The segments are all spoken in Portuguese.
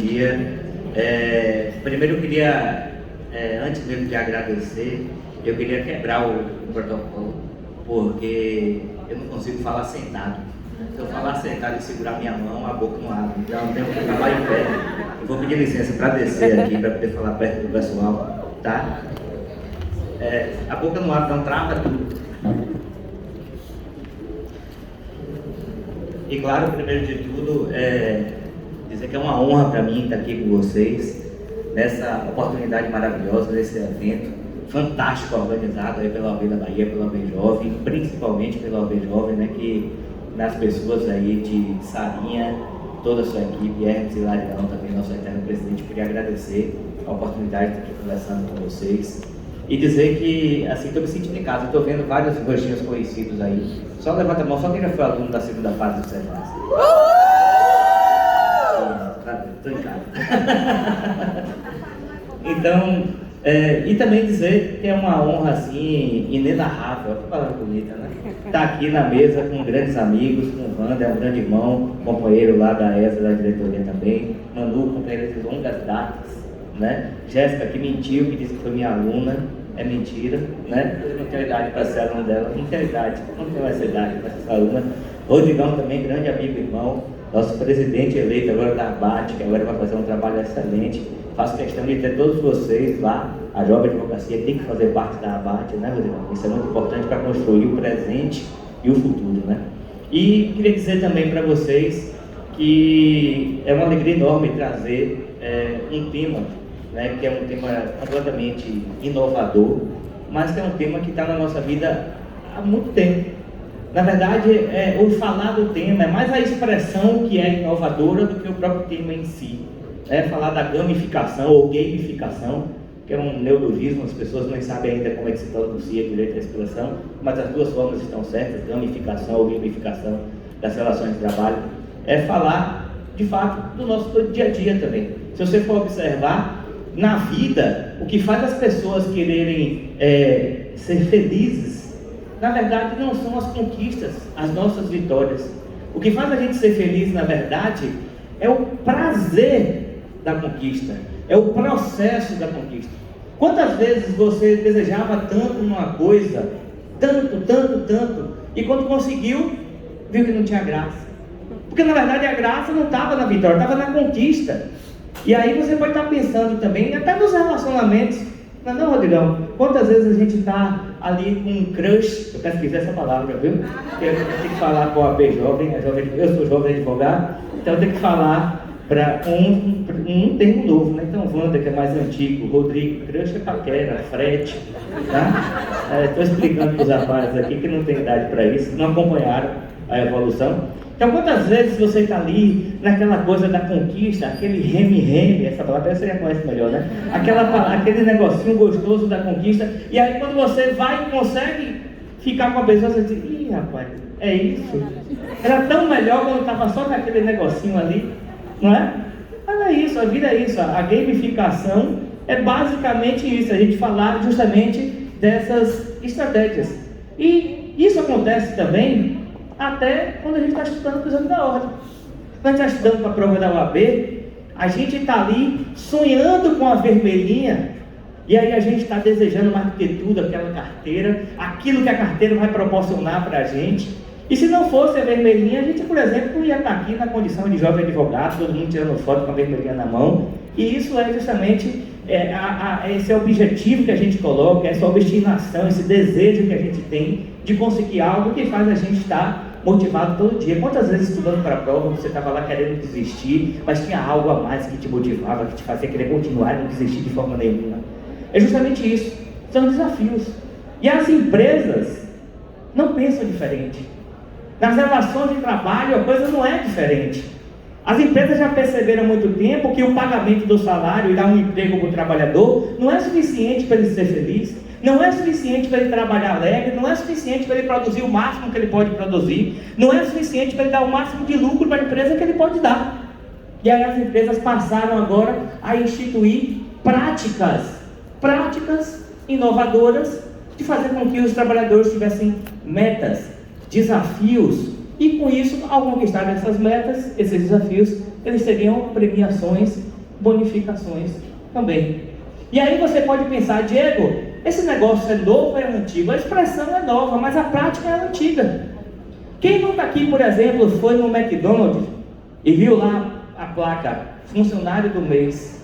dia. Primeiro eu queria, antes mesmo de agradecer, eu queria quebrar o protocolo, porque eu não consigo falar sentado. Se eu falar sentado e segurar minha mão, a boca não abre. Então eu tenho que falar em pé. Eu vou pedir licença para descer aqui, para poder falar perto do pessoal, tá? A boca não abre, não trava tudo. E claro, primeiro de tudo, dizer que é uma honra para mim estar aqui com vocês, nessa oportunidade maravilhosa, nesse evento fantástico organizado aí pela OAB da Bahia, pela OAB Jovem, principalmente pela OAB Jovem, né, que nas pessoas aí de Sarinha, toda a sua equipe, Hermes e Larião, também nosso eterno presidente, queria agradecer a oportunidade de estar aqui conversando com vocês e dizer que, assim, estou me sentindo em casa, estou vendo vários rostinhos conhecidos aí. Só levanta a mão, só quem já foi aluno da segunda fase do Cefaz. Estou em casa. Então, e também dizer que é uma honra, assim, inenarrável, que palavra bonita, né? Estar aqui na mesa com grandes amigos, com o Wander, um grande irmão, companheiro lá da ESA, da diretoria também, Manu, companheira de longas datas, né? Jéssica, que mentiu, que disse que foi minha aluna, é mentira, né? Eu não tenho idade para ser aluna dela, não tenho idade, não tenho essa idade para ser aluna. Rodrigão também, grande amigo e irmão, nosso presidente eleito agora da ABAT, que agora vai fazer um trabalho excelente. Faço questão de ter todos vocês lá, a Jovem Advocacia tem que fazer parte da ABAT, né, Rodrigão? Isso é muito importante para construir o presente e o futuro, né? E queria dizer também para vocês que é uma alegria enorme trazer um tema, né, que é um tema completamente inovador, mas que é um tema que está na nossa vida há muito tempo. Na verdade, o falar do tema é mais a expressão que é inovadora do que o próprio tema em si. Falar da gamificação ou gamificação, que é um neologismo, as pessoas não sabem ainda como é que se pronuncia direito a expressão, mas as duas formas estão certas, gamificação ou gamificação das relações de trabalho. É falar, de fato, do nosso dia a dia também. Se você for observar, na vida, o que faz as pessoas quererem ser felizes, na verdade, não são as conquistas, as nossas vitórias. O que faz a gente ser feliz, na verdade, é o prazer da conquista, é o processo da conquista. Quantas vezes você desejava tanto uma coisa, tanto, e quando conseguiu, viu que não tinha graça? Porque, na verdade, a graça não estava na vitória, estava na conquista. E aí você pode estar pensando também, até nos relacionamentos, não, Rodrigão, quantas vezes a gente está ali com um crush, eu pesquisei essa palavra, viu? Eu tenho que falar com a AB Jovem, eu sou jovem advogado, então eu tenho que falar para um termo novo, né? Então, Wander, que é mais antigo, Rodrigo, crush é paquera, frete, tá? Estou explicando para os rapazes aqui que não tem idade para isso, não acompanharam a evolução. Então, quantas vezes você está ali naquela coisa da conquista, aquele reme-reme, essa palavra você já conhece melhor, né? Aquele negocinho gostoso da conquista, e aí quando você vai e consegue ficar com a pessoa, você diz, ih, rapaz, é isso? Era tão melhor quando estava só naquele negocinho ali, não é? Mas é isso, a vida é isso, a gamificação é basicamente isso, a gente falar justamente dessas estratégias. E isso acontece também até quando a gente está estudando para o exame da ordem. Quando a gente está estudando para a prova da OAB, a gente está ali sonhando com a vermelhinha, e aí a gente está desejando mais do que tudo aquela carteira, aquilo que a carteira vai proporcionar para a gente. E se não fosse a vermelhinha, a gente, por exemplo, não ia estar aqui na condição de jovem advogado, todo mundo tirando foto com a vermelhinha na mão. E isso é justamente esse objetivo que a gente coloca, essa obstinação, esse desejo que a gente tem de conseguir algo que faz a gente estar motivado todo dia. Quantas vezes estudando para a prova, você estava lá querendo desistir, mas tinha algo a mais que te motivava, que te fazia querer continuar e não desistir de forma nenhuma? É justamente isso, são desafios. E as empresas não pensam diferente. Nas relações de trabalho a coisa não é diferente. As empresas já perceberam há muito tempo que o pagamento do salário e dar um emprego para o trabalhador não é suficiente para ele ser feliz, não é suficiente para ele trabalhar alegre, não é suficiente para ele produzir o máximo que ele pode produzir, não é suficiente para ele dar o máximo de lucro para a empresa que ele pode dar. E aí as empresas passaram agora a instituir práticas inovadoras de fazer com que os trabalhadores tivessem metas, desafios, e com isso, ao conquistar essas metas, esses desafios, eles teriam premiações bonificações também. E aí você pode pensar, Diego, esse negócio é novo ou é antigo? A expressão é nova, mas a prática é antiga. Quem nunca aqui, por exemplo, foi no McDonald's e viu lá a placa funcionário do mês?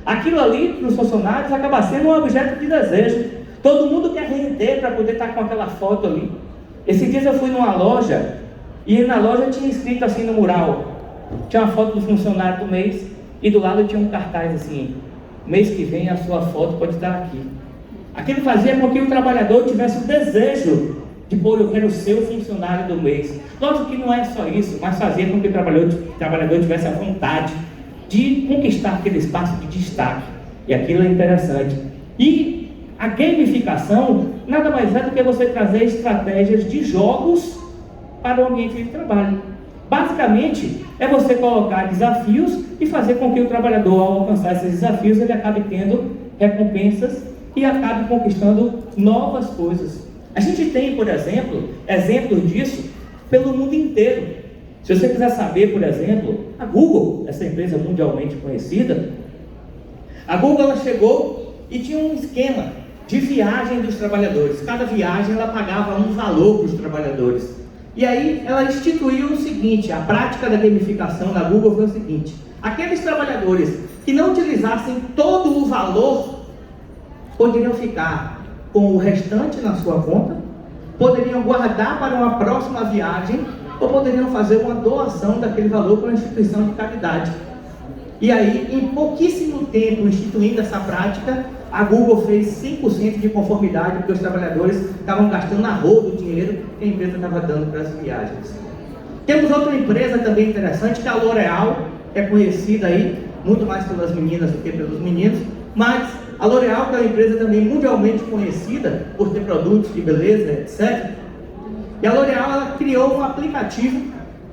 Aquilo ali, para os funcionários, acaba sendo um objeto de desejo. Todo mundo quer render para poder estar com aquela foto ali. Esses dias eu fui numa loja e na loja tinha escrito assim no mural, tinha uma foto do funcionário do mês e do lado tinha um cartaz assim: mês que vem a sua foto pode estar aqui. Aquilo fazia com que o trabalhador tivesse o desejo de pôr, eu quero ser o funcionário do mês. Lógico que não é só isso, mas fazia com que o trabalhador tivesse a vontade de conquistar aquele espaço de destaque. E aquilo é interessante. E a gamificação nada mais é do que você trazer estratégias de jogos para o ambiente de trabalho. Basicamente, é você colocar desafios e fazer com que o trabalhador, ao alcançar esses desafios, ele acabe tendo recompensas e acabe conquistando novas coisas. A gente tem, por exemplo, exemplos disso pelo mundo inteiro. Se você quiser saber, por exemplo, a Google, essa empresa mundialmente conhecida, a Google ela chegou e tinha um esquema de viagem dos trabalhadores. Cada viagem ela pagava um valor para os trabalhadores. E aí ela instituiu o seguinte: a prática da gamificação da Google foi o seguinte: aqueles trabalhadores que não utilizassem todo o valor poderiam ficar com o restante na sua conta, poderiam guardar para uma próxima viagem ou poderiam fazer uma doação daquele valor para uma instituição de caridade. E aí, em pouquíssimo tempo instituindo essa prática, a Google fez 100% de conformidade, porque os trabalhadores estavam gastando a rodo o dinheiro que a empresa estava dando para as viagens. Temos outra empresa também interessante, que é a L'Oréal, que é conhecida aí, muito mais pelas meninas do que pelos meninos, mas a L'Oréal, que é uma empresa também mundialmente conhecida por ter produtos de beleza, etc. E a L'Oréal ela criou um aplicativo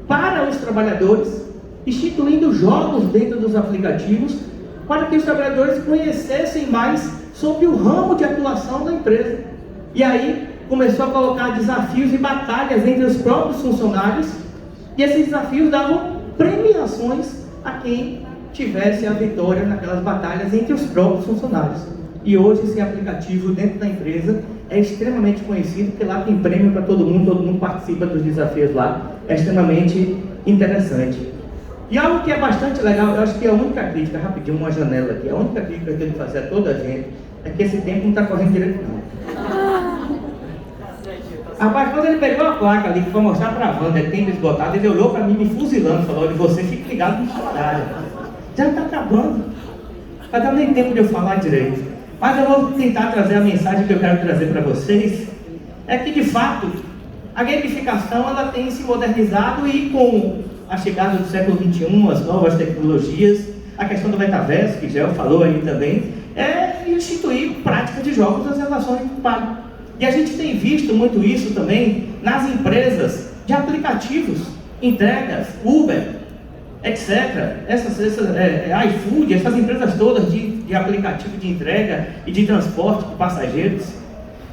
para os trabalhadores, instituindo jogos dentro dos aplicativos, para que os trabalhadores conhecessem mais sobre o ramo de atuação da empresa. E aí começou a colocar desafios e batalhas entre os próprios funcionários, e esses desafios davam premiações a quem tivesse a vitória naquelas batalhas entre os próprios funcionários. E hoje esse aplicativo dentro da empresa é extremamente conhecido, porque lá tem prêmio para todo mundo participa dos desafios lá, é extremamente interessante. E algo que é bastante legal, eu acho que a única crítica, rapidinho, uma janela aqui, a única crítica que eu tenho que fazer a toda a gente é que esse tempo não está correndo direito não. Rapaz, quando ele pegou a placa ali que foi mostrar para a Wanda, é tempo esgotado, ele olhou para mim me fuzilando, falou: olha, você fica ligado no seu horário, já está acabando, não vai dar nem tempo de eu falar direito. Mas eu vou tentar trazer a mensagem que eu quero trazer para vocês, é que de fato a gamificação ela tem se modernizado, e com a chegada do século XXI, as novas tecnologias, a questão do metaverso, que Gel falou aí também, é instituir prática de jogos nas relações de trabalho. E a gente tem visto muito isso também nas empresas de aplicativos, entregas, Uber, etc. iFood, essas empresas todas de aplicativo de entrega e de transporte de passageiros.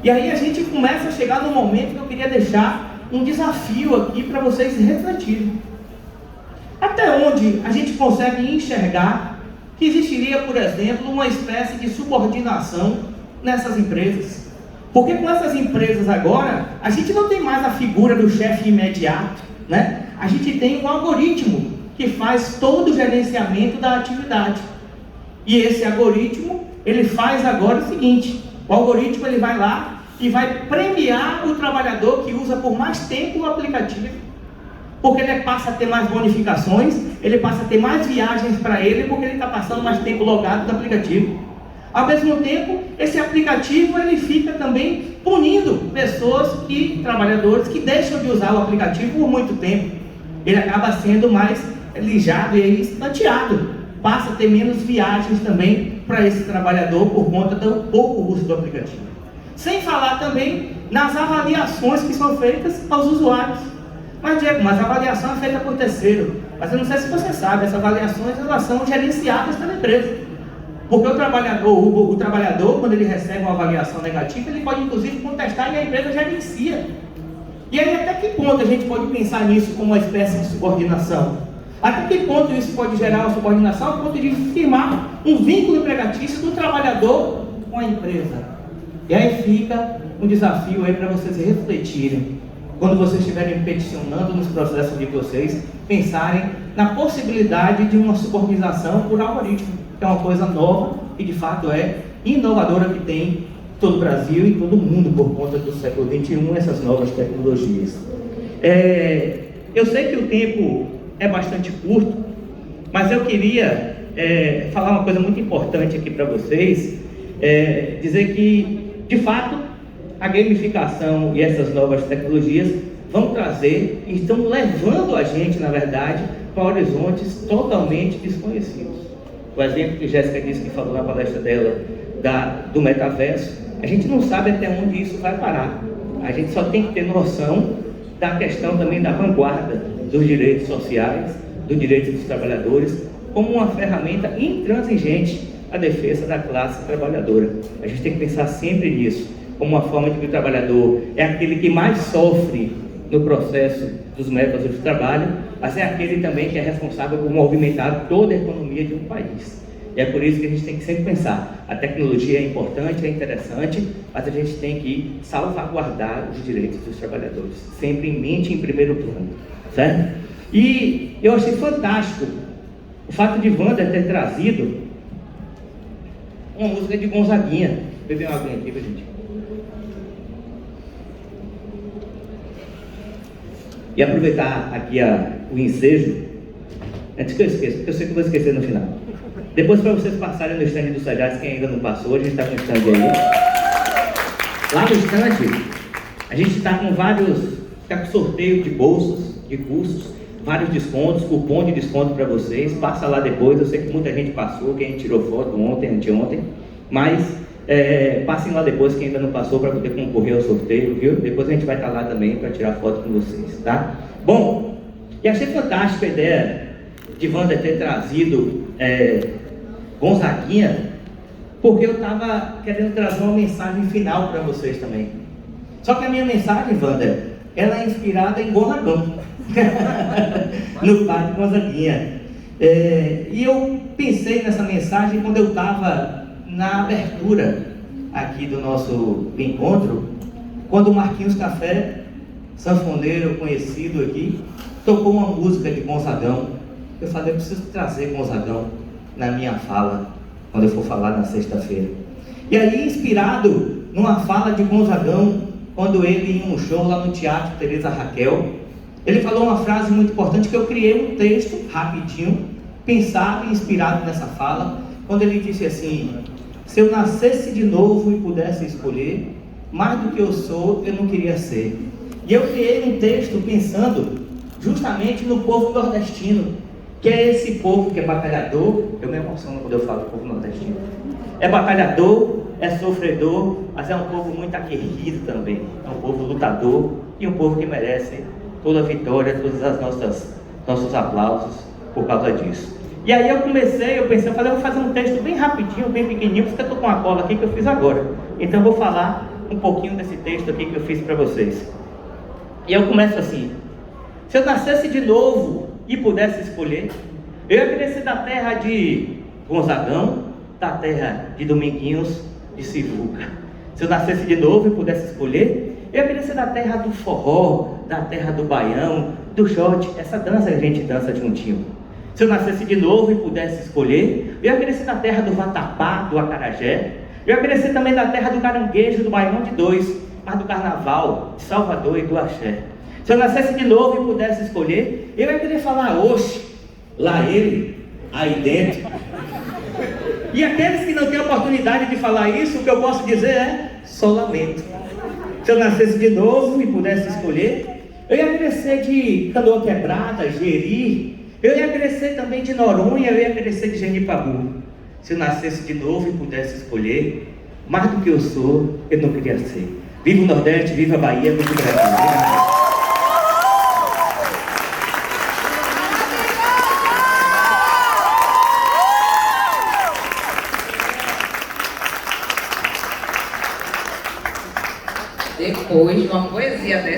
E aí a gente começa a chegar no momento que eu queria deixar um desafio aqui para vocês refletirem. Até onde a gente consegue enxergar que existiria, por exemplo, uma espécie de subordinação nessas empresas? Porque com essas empresas agora, a gente não tem mais a figura do chefe imediato, né? A gente tem um algoritmo que faz todo o gerenciamento da atividade. E esse algoritmo, ele faz agora o seguinte: o algoritmo ele vai lá e vai premiar o trabalhador que usa por mais tempo o aplicativo, porque ele passa a ter mais bonificações, ele passa a ter mais viagens para ele, porque ele está passando mais tempo logado no aplicativo. Ao mesmo tempo, esse aplicativo ele fica também punindo trabalhadores que deixam de usar o aplicativo por muito tempo. Ele acaba sendo mais lijado e escanteado, passa a ter menos viagens também para esse trabalhador por conta do pouco uso do aplicativo. Sem falar também nas avaliações que são feitas aos usuários. Mas Diego, a avaliação é feita por terceiro. Mas eu não sei se você sabe, essas avaliações elas são gerenciadas pela empresa. Porque o trabalhador, quando ele recebe uma avaliação negativa, ele pode inclusive contestar e a empresa gerencia. E aí até que ponto a gente pode pensar nisso como uma espécie de subordinação? Até que ponto isso pode gerar uma subordinação? A ponto de firmar um vínculo empregatício do trabalhador com a empresa. E aí fica um desafio aí para vocês refletirem, quando vocês estiverem peticionando nos processos de vocês, pensarem na possibilidade de uma subordinação por algoritmo, que é uma coisa nova e de fato é inovadora, que tem todo o Brasil e todo o mundo por conta do século XXI, essas novas tecnologias. Eu sei que o tempo é bastante curto, mas eu queria falar uma coisa muito importante aqui para vocês, dizer que, de fato, a gamificação e essas novas tecnologias vão trazer e estão levando a gente, na verdade, para horizontes totalmente desconhecidos. O exemplo que Jéssica disse, que falou na palestra dela, do metaverso, a gente não sabe até onde isso vai parar. A gente só tem que ter noção da questão também da vanguarda dos direitos sociais, dos direitos dos trabalhadores, como uma ferramenta intransigente à defesa da classe trabalhadora. A gente tem que pensar sempre nisso, como uma forma de que o trabalhador é aquele que mais sofre no processo dos métodos de trabalho, mas é aquele também que é responsável por movimentar toda a economia de um país. E é por isso que a gente tem que sempre pensar, a tecnologia é importante, é interessante, mas a gente tem que salvaguardar os direitos dos trabalhadores, sempre em mente, em primeiro plano, certo? E eu achei fantástico o fato de Wander ter trazido uma música de Gonzaguinha. Vou beber uma aguinha aqui pra gente. E aproveitar aqui o ensejo, antes que eu esqueça, porque eu sei que eu vou esquecer no final. Depois, para vocês passarem no stand do Sajaz, quem ainda não passou, a gente está com o stand aí. Lá no stand, a gente está com com sorteio de bolsas, de cursos, vários descontos, cupom de desconto para vocês. Passa lá depois, eu sei que muita gente passou, quem tirou foto ontem, anteontem, mas passem lá depois, quem ainda não passou, para poder concorrer ao sorteio, viu? Depois a gente vai estar lá também para tirar foto com vocês, tá? Bom, e achei fantástica a ideia de Wander ter trazido Gonzaguinha, porque eu estava querendo trazer uma mensagem final para vocês também. Só que a minha mensagem, Wander, ela é inspirada em Gonzagão, no Parque Gonzaguinha. E eu pensei nessa mensagem quando eu estava na abertura aqui do nosso encontro, quando o Marquinhos Café, sanfoneiro conhecido aqui, tocou uma música de Gonzagão. Eu falei, eu preciso trazer Gonzagão na minha fala, quando eu for falar na sexta-feira. E aí, inspirado numa fala de Gonzagão, quando ele, em um show lá no Teatro Teresa Raquel, ele falou uma frase muito importante, que eu criei um texto rapidinho, pensado e inspirado nessa fala, quando ele disse assim: se eu nascesse de novo e pudesse escolher, mais do que eu sou, eu não queria ser. E eu criei um texto pensando justamente no povo nordestino, que é esse povo que é batalhador. Eu me emociono quando eu falo do povo nordestino. É batalhador, é sofredor, mas é um povo muito aguerrido também. É um povo lutador e um povo que merece toda a vitória, todos os nossos aplausos por causa disso. E aí eu pensei, eu vou fazer um texto bem rapidinho, bem pequenininho, porque eu estou com uma cola aqui que eu fiz agora. Então eu vou falar um pouquinho desse texto aqui que eu fiz para vocês. E eu começo assim: se eu nascesse de novo e pudesse escolher, eu ia querer ser da terra de Gonzagão, da terra de Dominguinhos, de Sivuca. Se eu nascesse de novo e pudesse escolher, eu ia querer ser da terra do forró, da terra do baião, do shot, essa dança que a gente dança juntinho. Se eu nascesse de novo e pudesse escolher, eu ia querer ser da terra do vatapá, do acarajé. Eu ia querer ser também da terra do caranguejo, do baião de dois, mas do carnaval, de Salvador e do axé. Se eu nascesse de novo e pudesse escolher, eu ia querer falar oxe, lá ele, aí dentro. E aqueles que não têm oportunidade de falar isso, o que eu posso dizer é só lamento. Se eu nascesse de novo e pudesse escolher, eu ia querer ser de Canoa Quebrada, Jeri. Eu ia crescer também de Noronha, eu ia crescer de Genipabu. Se eu nascesse de novo e pudesse escolher, mais do que eu sou, eu não queria ser. Viva o Nordeste, viva a Bahia, viva o Brasil. Depois de uma poesia dessa,